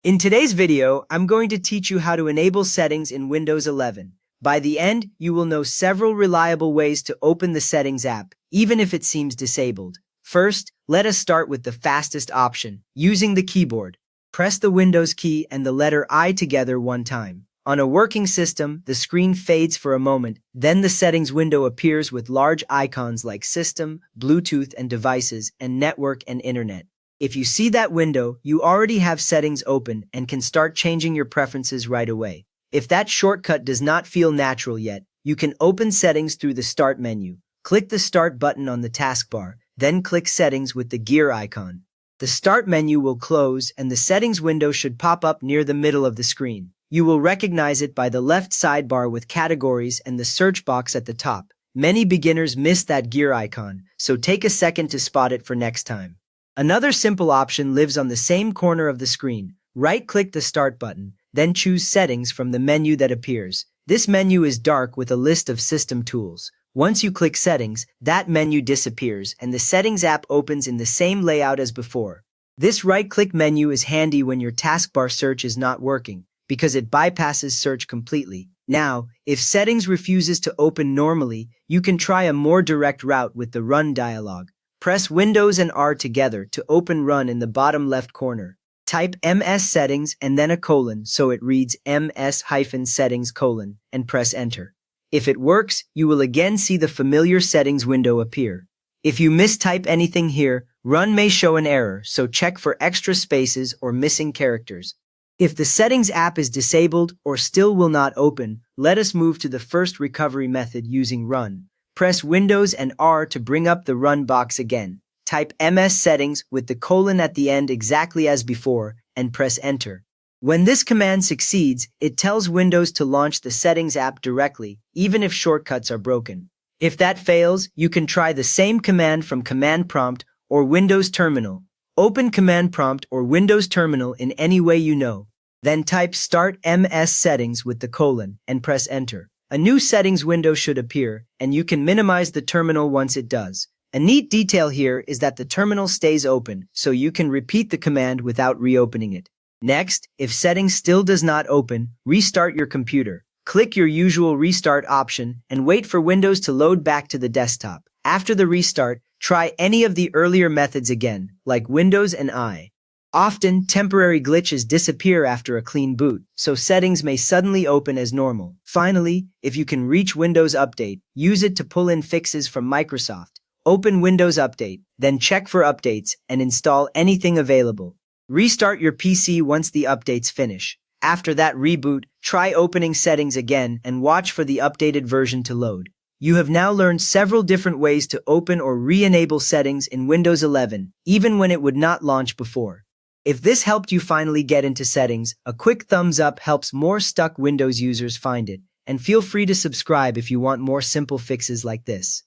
In today's video, I'm going to teach you how to enable settings in Windows 11. By the end, you will know several reliable ways to open the Settings app, even if it seems disabled. First, let us start with the fastest option, using the keyboard. Press the Windows key and the letter I together one time. On a working system, the screen fades for a moment, then the settings window appears with large icons like System, Bluetooth and Devices, and Network and Internet. If you see that window, you already have settings open and can start changing your preferences right away. If that shortcut does not feel natural yet, you can open settings through the Start menu. Click the Start button on the taskbar, then click Settings with the gear icon. The Start menu will close and the settings window should pop up near the middle of the screen. You will recognize it by the left sidebar with categories and the search box at the top. Many beginners miss that gear icon, so take a second to spot it for next time. Another simple option lives on the same corner of the screen. Right-click the Start button, then choose Settings from the menu that appears. This menu is dark with a list of system tools. Once you click Settings, that menu disappears and the Settings app opens in the same layout as before. This right-click menu is handy when your taskbar search is not working, because it bypasses search completely. Now, if Settings refuses to open normally, you can try a more direct route with the Run dialog. Press Windows and R together to open Run in the bottom left corner. Type MS Settings and then a colon so it reads MS-Settings : and press Enter. If it works, you will again see the familiar settings window appear. If you mistype anything here, Run may show an error, so check for extra spaces or missing characters. If the Settings app is disabled or still will not open, let us move to the first recovery method using Run. Press Windows and R to bring up the Run box again. Type MS Settings with the colon at the end exactly as before, and press Enter. When this command succeeds, it tells Windows to launch the Settings app directly, even if shortcuts are broken. If that fails, you can try the same command from Command Prompt or Windows Terminal. Open Command Prompt or Windows Terminal in any way you know. Then type Start MS Settings with the colon and press Enter. A new settings window should appear, and you can minimize the terminal once it does. A neat detail here is that the terminal stays open, so you can repeat the command without reopening it. Next, if settings still does not open, restart your computer. Click your usual restart option and wait for Windows to load back to the desktop. After the restart, try any of the earlier methods again, like Windows and I. Often, temporary glitches disappear after a clean boot, so settings may suddenly open as normal. Finally, if you can reach Windows Update, use it to pull in fixes from Microsoft. Open Windows Update, then check for updates and install anything available. Restart your PC once the updates finish. After that reboot, try opening settings again and watch for the updated version to load. You have now learned several different ways to open or re-enable settings in Windows 11, even when it would not launch before. If this helped you finally get into settings, a quick thumbs up helps more stuck Windows users find it, and feel free to subscribe if you want more simple fixes like this.